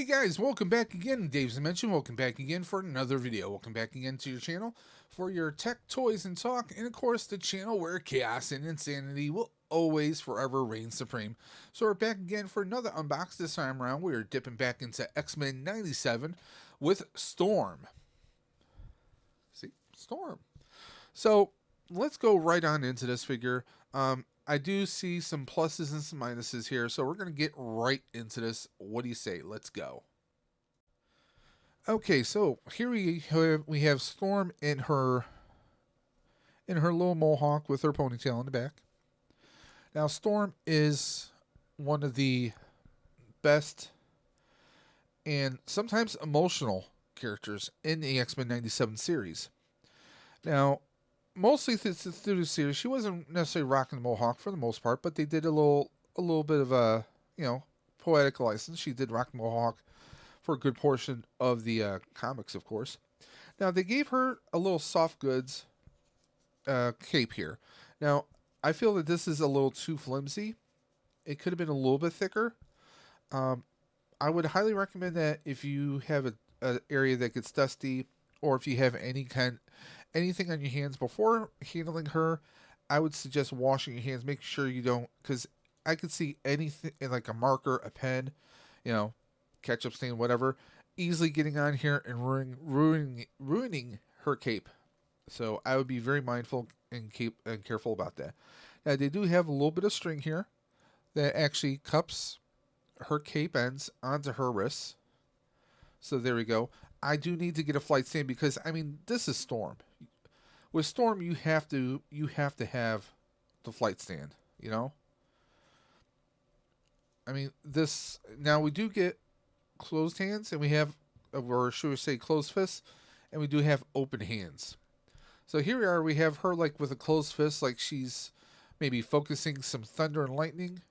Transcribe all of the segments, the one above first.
Guys, welcome back again. Dave's Dimension, welcome back again for another video. Welcome back again to your channel for your tech, toys, and talk. And of course, the channel where chaos and insanity will always forever reign supreme. So we're back again for another unbox. This time around, we're dipping back into X-Men 97 with Storm. See? Storm. So let's go right on into this figure. I do see some pluses and some minuses here, so we're going to get right into this. What do you say? Let's go. Okay, so here we have Storm in her little mohawk with her ponytail in the back. Now, Storm is one of the best and sometimes emotional characters in the X-Men 97 series. Now, mostly through the series, she wasn't necessarily rocking the mohawk for the most part, but they did a little bit of a poetic license. She did rock the mohawk for a good portion of the comics, of course. Now they gave her a little soft goods cape here. Now I feel that this is a little too flimsy. It could have been a little bit thicker. Um, I would highly recommend that if you have a area that gets dusty, or if you have anything on your hands before handling her, I would suggest washing your hands. Make sure you don't, because I could see anything like a marker, a pen, you know, ketchup stain, whatever, easily getting on here and ruining her cape. So I would be very mindful and careful about that. Now they do have a little bit of string here that actually cups her cape ends onto her wrists. So there we go. I do need to get a flight stand because I mean this is Storm. With Storm you have to have the flight stand, you know? I mean this now we do get closed hands and we have or should we say closed fists, and we do have open hands. So here we are, we have her like with a closed fist, like she's maybe focusing some thunder and lightning.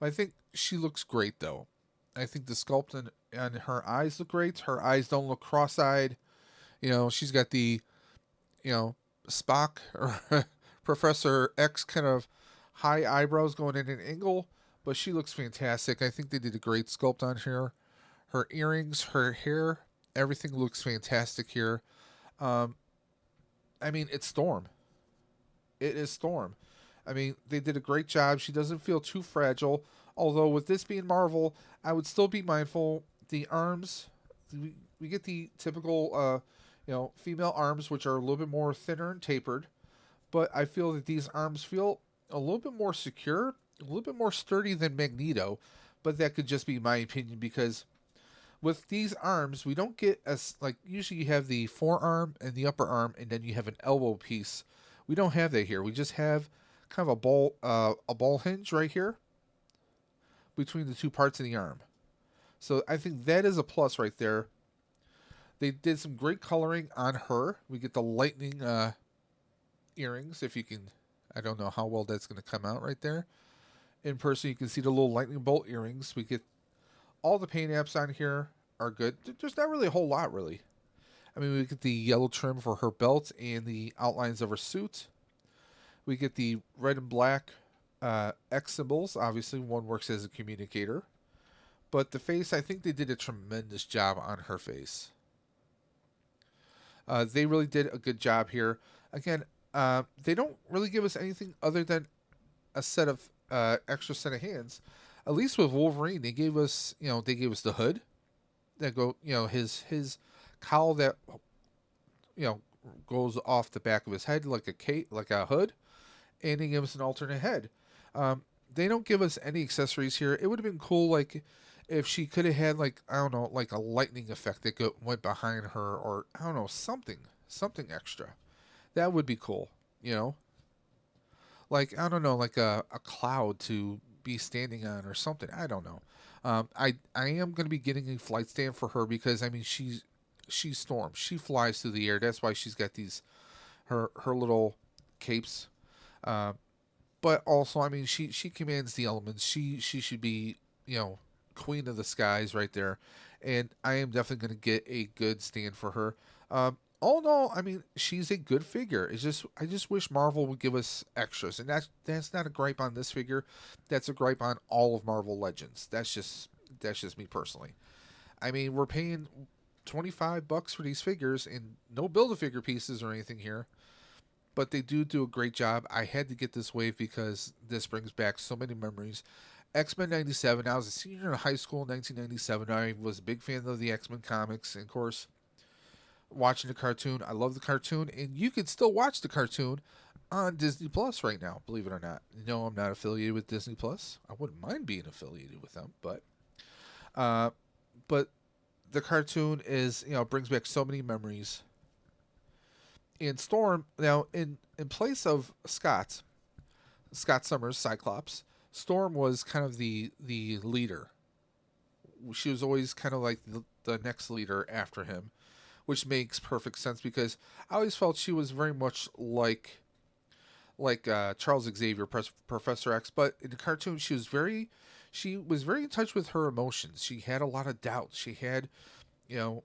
I think she looks great though. I think the sculpt on her eyes look great. Her eyes don't look cross-eyed. You know, she's got the, you know, Spock or Professor X kind of high eyebrows going in an angle, but she looks fantastic. I think they did a great sculpt on her. Her earrings, her hair, everything looks fantastic here. Um, I mean, it's Storm. It is Storm. I mean, they did a great job. She doesn't feel too fragile. Although with this being Marvel, I would still be mindful. The arms, we get the typical, female arms, which are a little bit more thinner and tapered. But I feel that these arms feel a little bit more secure, a little bit more sturdy than Magneto. But that could just be my opinion because with these arms, we don't get as like usually you have the forearm and the upper arm, and then you have an elbow piece. We don't have that here. We just have kind of a ball hinge right here between the two parts of the arm. So I think that is a plus right there. They did some great coloring on her. We get the lightning earrings. If you can, I don't know how well that's going to come out right there. In person, you can see the little lightning bolt earrings. We get all the paint apps on here are good. There's not really a whole lot, really. I mean, we get the yellow trim for her belt and the outlines of her suit. We get the red and black X symbols. Obviously, one works as a communicator. But the face, I think they did a tremendous job on her face. They really did a good job here. Again, they don't really give us anything other than a set of extra set of hands. At least with Wolverine, they gave us the hood that his cowl that you know goes off the back of his head like a cape, like a hood, and they give us an alternate head. They don't give us any accessories here. It would have been cool, like if she could have had like I don't know, like a lightning effect that went behind her, or I don't know, something extra. That would be cool. You know, like I don't know, like a cloud to be standing on or something. I don't know. I am going to be getting a flight stand for her because I mean she's Storm. She flies through the air. That's why she's got these her little capes. Uh, but also, I mean, she commands the elements. She should be queen of the skies right there, and I am definitely going to get a good stand for her. All in all, I mean, she's a good figure. It's just I just wish Marvel would give us extras, and that's not a gripe on this figure. That's a gripe on all of Marvel Legends. That's just That's just me personally. I mean, we're paying $25 for these figures and no Build-A-Figure pieces or anything here, but they do a great job. I had to get this wave because this brings back so many memories. X-Men 97. I was a senior in high school in 1997. I was a big fan of the X-Men comics, and of course, watching the cartoon. I love the cartoon, and you can still watch the cartoon on Disney Plus right now, believe it or not. No, I'm not affiliated with Disney Plus. I wouldn't mind being affiliated with them, uh, but the cartoon is, brings back so many memories. And Storm, now in place of Scott Summers, Cyclops, Storm was kind of the leader. She was always kind of like the next leader after him, which makes perfect sense because I always felt she was very much like Charles Xavier, Professor X, but in the cartoon she was very in touch with her emotions. She had a lot of doubts. She had, you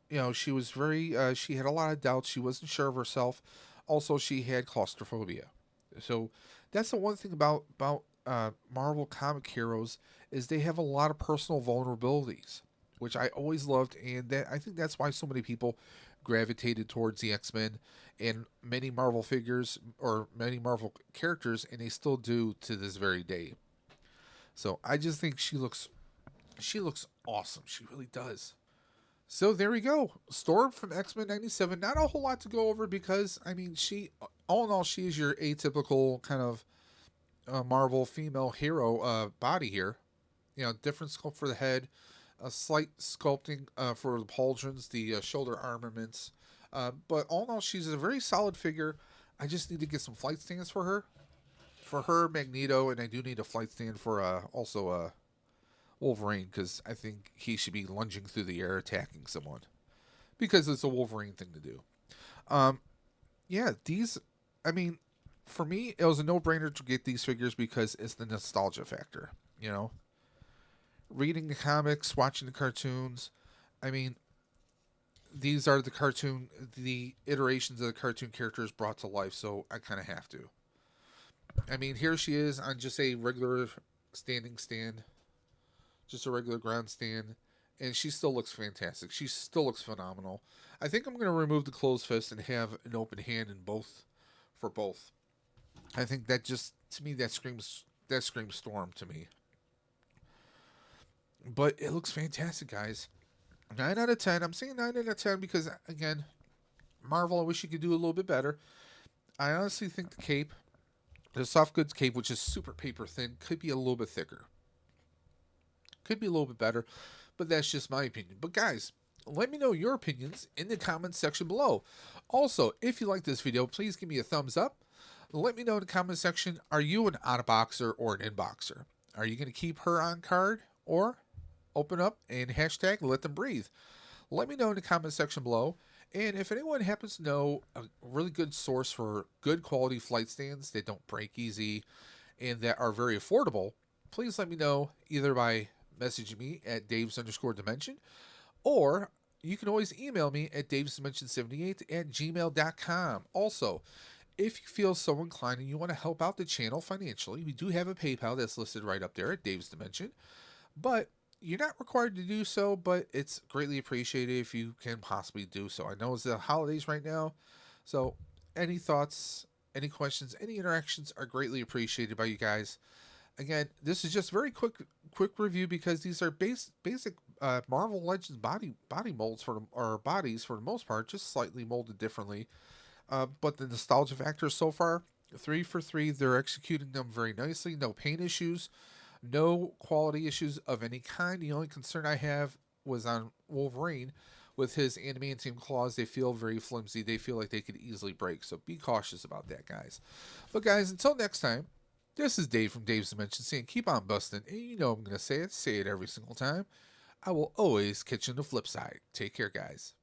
know, she was very she had a lot of doubts. She wasn't sure of herself. Also, she had claustrophobia. So that's the one thing about Marvel comic heroes is they have a lot of personal vulnerabilities, which I always loved, and that I think that's why so many people gravitated towards the X-Men and many Marvel figures or many Marvel characters, and they still do to this very day. So I just think she looks awesome. She really does. So there we go. Storm from X-Men 97. Not a whole lot to go over because I mean she all in all she is your atypical kind of Marvel female hero body here. Different sculpt for the head, a slight sculpting for the pauldrons, the shoulder armaments. But all in all, she's a very solid figure. I just need to get some flight stands for her. For her, Magneto, and I do need a flight stand for also Wolverine because I think he should be lunging through the air attacking someone because it's a Wolverine thing to do. Um, yeah, these. I mean, for me, it was a no-brainer to get these figures because it's the nostalgia factor. You know, reading the comics, watching the cartoons. I mean, these are the iterations of the cartoon characters brought to life, so I kind of have to. I mean, here she is on just a regular standing stand, just a regular ground stand, and she still looks fantastic. She still looks phenomenal. I think I'm going to remove the closed fist and have an open hand in both for both. I think that just to me that screams Storm to me. But it looks fantastic, guys. 9 out of 10. I'm saying 9 out of 10 because again, Marvel. I wish you could do a little bit better. I honestly think the soft goods cape, which is super paper thin, could be a little bit thicker. Could be a little bit better, but that's just my opinion. But guys, let me know your opinions in the comments section below. Also, if you like this video, please give me a thumbs up. Let me know in the comment section, are you an out-of-boxer or an in-boxer? Are you going to keep her on card or open up and hashtag let them breathe? Let me know in the comment section below. And if anyone happens to know a really good source for good quality flight stands that don't break easy and that are very affordable, please let me know either by messaging me at Daves_Dimension, or you can always email me at davesdimension78 at gmail.com. Also, if you feel so inclined and you want to help out the channel financially, we do have a PayPal that's listed right up there at Dave's Dimension. But you're not required to do so, but it's greatly appreciated if you can possibly do so. I know it's the holidays right now, so any thoughts, any questions, any interactions are greatly appreciated by you guys. Again, this is just very quick review because these are basic Marvel Legends body molds or bodies for the most part, just slightly molded differently. But the nostalgia factor so far, 3 for 3. They're executing them very nicely. No paint issues, no quality issues of any kind. The only concern I have was on Wolverine with his adamantium claws. They feel very flimsy. They feel like they could easily break. So be cautious about that, guys. But guys, until next time, this is Dave from Dave's Dimension saying keep on busting. And you know I'm going to say it every single time. I will always catch you on the flip side. Take care, guys.